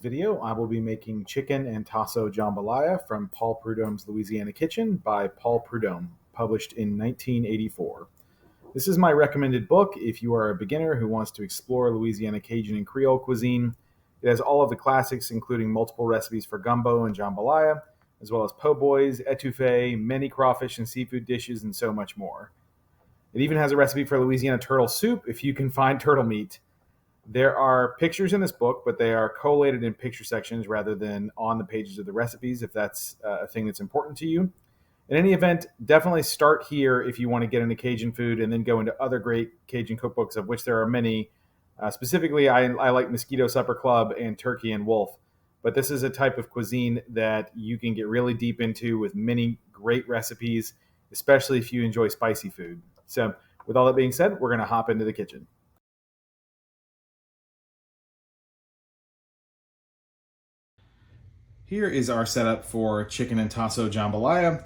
video, I will be making chicken and tasso jambalaya from Paul Prudhomme's Louisiana Kitchen by Paul Prudhomme, published in 1984. This is my recommended book if you are a beginner who wants to explore Louisiana Cajun and Creole cuisine. It has all of the classics, including multiple recipes for gumbo and jambalaya, as well as po' boys, etouffee, many crawfish and seafood dishes, and so much more. It even has a recipe for Louisiana turtle soup if you can find turtle meat. There are pictures in this book, but they are collated in picture sections rather than on the pages of the recipes, if that's a thing that's important to you. In any event, definitely start here if you want to get into Cajun food and then go into other great Cajun cookbooks, of which there are many. Specifically, I like Mosquito Supper Club and Turkey and Wolf. But this is a type of cuisine that you can get really deep into with many great recipes, especially if you enjoy spicy food. So with all that being said, we're going to hop into the kitchen. Here is our setup for chicken and tasso jambalaya.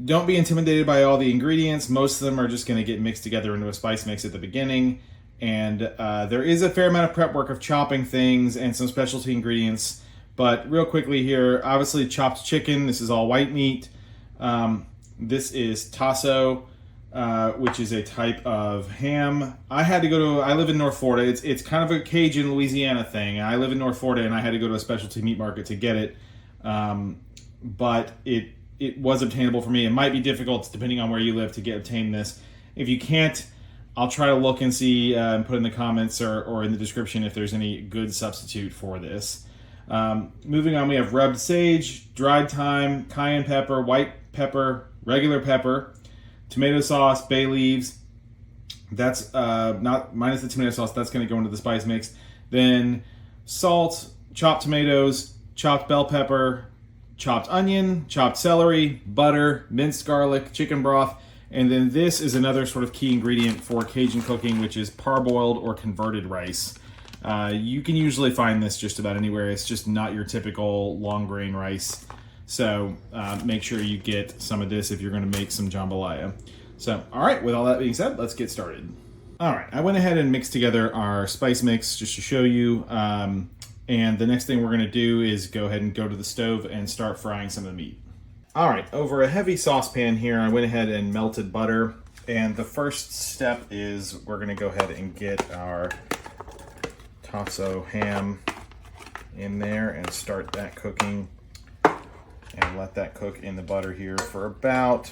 Don't be intimidated by all the ingredients. Most of them are just going to get mixed together into a spice mix at the beginning. And there is a fair amount of prep work of chopping things and some specialty ingredients. But real quickly here, obviously chopped chicken. This is all white meat. This is tasso, which is a type of ham. I live in North Florida. It's kind of a Cajun Louisiana thing. I live in North Florida and I had to go to a specialty meat market to get it. But it was obtainable for me. It might be difficult depending on where you live to obtain this. If you can't, I'll try to look and see and put in the comments or in the description if there's any good substitute for this. Moving on, we have rubbed sage, dried thyme, cayenne pepper, white pepper, regular pepper, tomato sauce, bay leaves. That's not minus the tomato sauce. That's going to go into the spice mix. Then salt, chopped tomatoes, chopped bell pepper, chopped onion, chopped celery, butter, minced garlic, chicken broth, and then this is another sort of key ingredient for Cajun cooking, which is parboiled or converted rice. You can usually find this just about anywhere. It's just not your typical long grain rice. So make sure you get some of this if you're going to make some jambalaya. So, all right, with all that being said, let's get started. All right, I went ahead and mixed together our spice mix just to show you. And the next thing we're going to do is go ahead and go to the stove and start frying some of the meat. All right, over a heavy saucepan here, I went ahead and melted butter. And the first step is we're going to go ahead and get our tasso ham in there and start that cooking. And let that cook in the butter here for about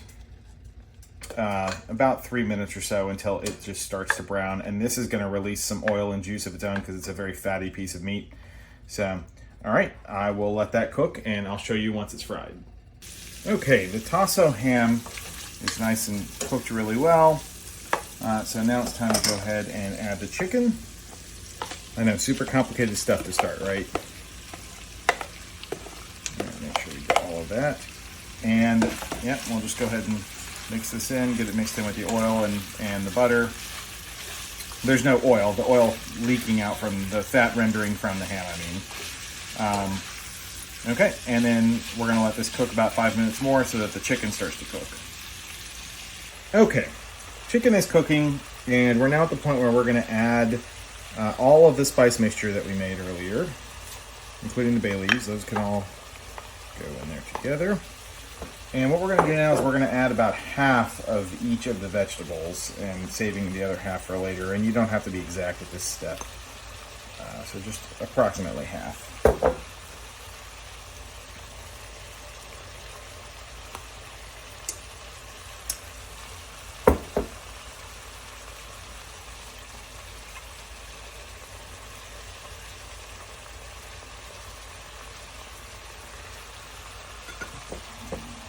3 minutes or so until it just starts to brown. And this is going to release some oil and juice of its own because it's a very fatty piece of meat. So, all right, I will let that cook and I'll show you once it's fried. Okay, the tasso ham is nice and cooked really well. So now it's time to go ahead and add the chicken. I know, super complicated stuff to start, right? All right, make sure we get all of that. And yeah, we'll just go ahead and mix this in, get it mixed in with the oil and the butter. There's no oil, the oil leaking out from the fat rendering from the ham, I mean. Okay, and then we're gonna let this cook about 5 minutes more so that the chicken starts to cook. Okay, chicken is cooking, and we're now at the point where we're gonna add all of the spice mixture that we made earlier, including the bay leaves. Those can all go in there together. And what we're going to do now is we're going to add about half of each of the vegetables and saving the other half for later. And you don't have to be exact with this step. So just approximately half.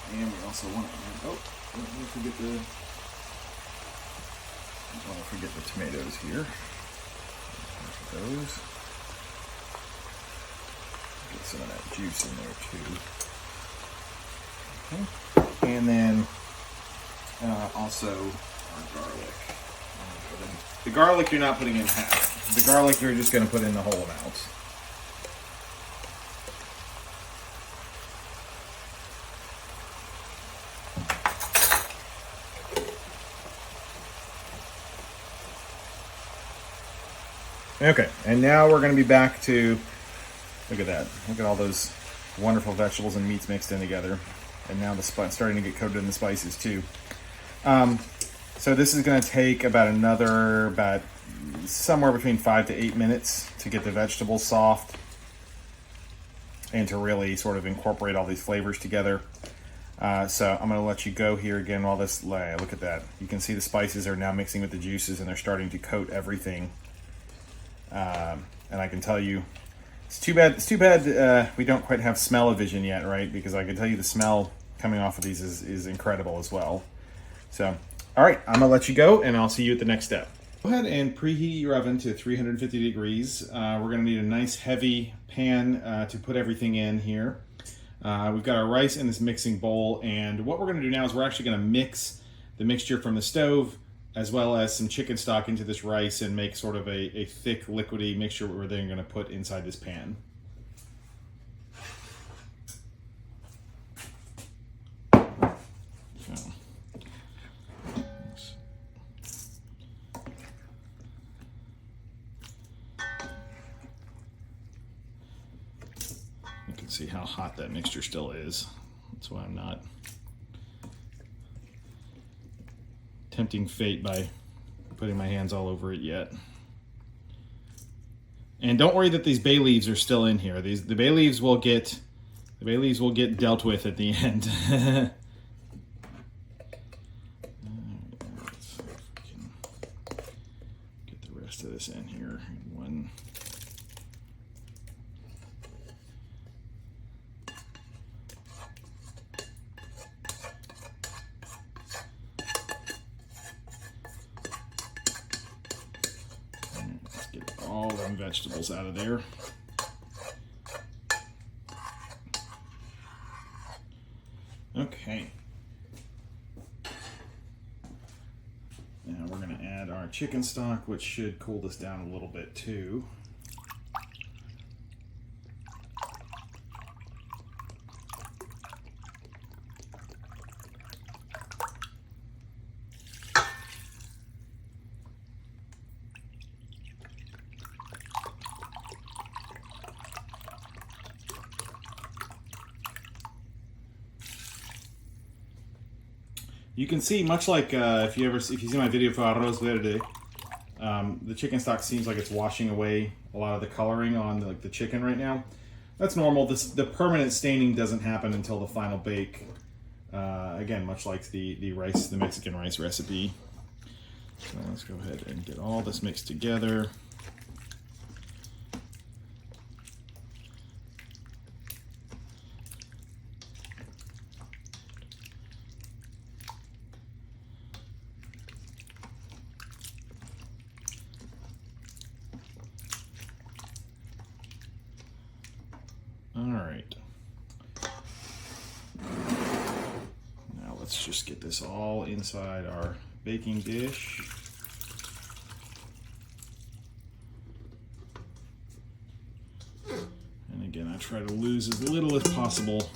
And we also want to add, don't want to forget the tomatoes here. Those. Get some of that juice in there too. Okay. And then also our garlic. The garlic you're not putting in half. The garlic you're just going to put in the whole amount. Okay, and now we're going to be back to Look at that. Look at all those wonderful vegetables and meats mixed in together. And now the starting to get coated in the spices too. So this is going to take about somewhere between 5 to 8 minutes to get the vegetables soft and to really sort of incorporate all these flavors together. So I'm going to let you go here again while this, look at that. You can see the spices are now mixing with the juices and they're starting to coat everything. And I can tell you, it's too bad we don't quite have smell-o-vision yet, right? Because I can tell you the smell coming off of these is incredible as well. So, all right, I'm gonna let you go and I'll see you at the next step. Go ahead and preheat your oven to 350 degrees. We're gonna need a nice heavy pan to put everything in here. We've got our rice in this mixing bowl, and what we're gonna do now is we're actually gonna mix the mixture from the stove as well as some chicken stock into this rice and make sort of a thick liquidy mixture we're then gonna put inside this pan. You can see how hot that mixture still is. That's why I'm not tempting fate by putting my hands all over it yet. And don't worry that these bay leaves are still in here. The bay leaves will get dealt with at the end. Let's see if we can get the rest of this in here in one. All them vegetables out of there. Okay. Now we're going to add our chicken stock, which should cool this down a little bit too. You can see, much like if you see my video for arroz verde, the chicken stock seems like it's washing away a lot of the coloring on the chicken right now. That's normal. The permanent staining doesn't happen until the final bake. Again, much like the Mexican rice recipe. So let's go ahead and get all this mixed together. All right. Now let's just get this all inside our baking dish. And again, I try to lose as little as possible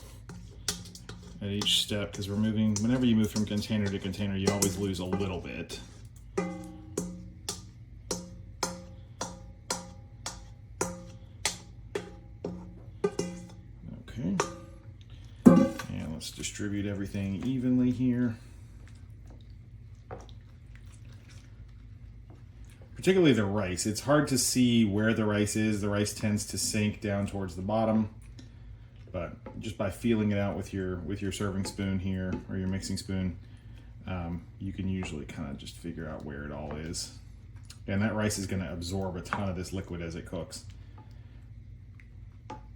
at each step, because whenever you move from container to container, you always lose a little bit. Okay, and let's distribute everything evenly here. Particularly the rice. It's hard to see where the rice is. The rice tends to sink down towards the bottom, but just by feeling it out with your serving spoon here, or your mixing spoon, you can usually kind of just figure out where it all is. And that rice is going to absorb a ton of this liquid as it cooks.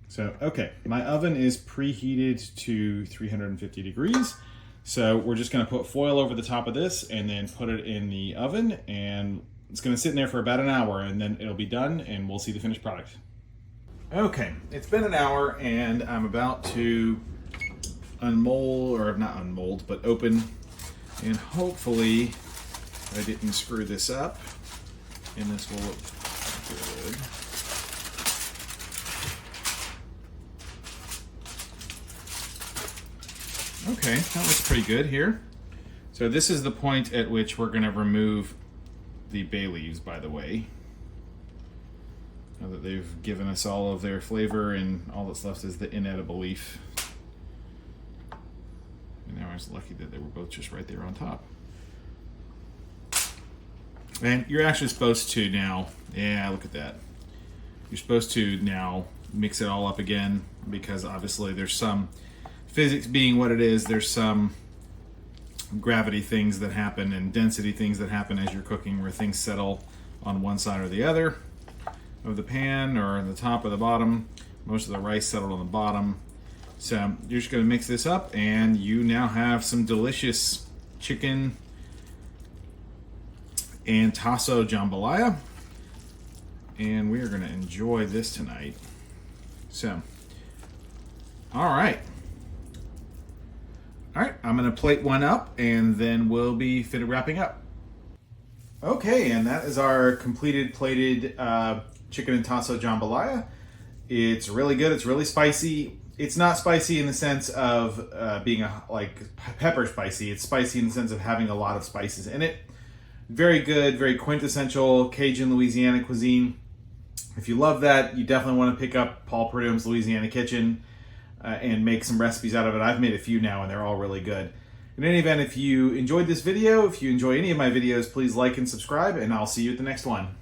So, okay, my oven is preheated to 350 degrees. So we're just gonna put foil over the top of this and then put it in the oven, and it's gonna sit in there for about an hour, and then it'll be done and we'll see the finished product. Okay, it's been an hour and I'm about to unmold, or not unmold, but open, and hopefully I didn't screw this up and this will look good. Okay, that looks pretty good here. So this is the point at which we're going to remove the bay leaves, by the way. Now that they've given us all of their flavor, and all that's left is the inedible leaf. And now I was lucky that they were both just right there on top. And you're actually supposed to now, yeah, look at that. You're supposed to now mix it all up again, because obviously there's some, physics being what it is, there's some gravity things that happen and density things that happen as you're cooking, where things settle on one side or the other of the pan, or the top or the bottom. Most of the rice settled on the bottom. So you're just going to mix this up, and you now have some delicious chicken and Tasso Jambalaya. And we are going to enjoy this tonight. So, all right. All right, I'm going to plate one up, and then we'll be wrapping up. Okay, and that is our completed plated chicken and Tasso Jambalaya. It's really good. It's really spicy. It's not spicy in the sense of being like pepper spicy. It's spicy in the sense of having a lot of spices in it. Very good, very quintessential Cajun Louisiana cuisine. If you love that, you definitely want to pick up Paul Prudhomme's Louisiana Kitchen and make some recipes out of it. I've made a few now, and they're all really good. In any event, if you enjoyed this video, if you enjoy any of my videos, please like and subscribe, and I'll see you at the next one.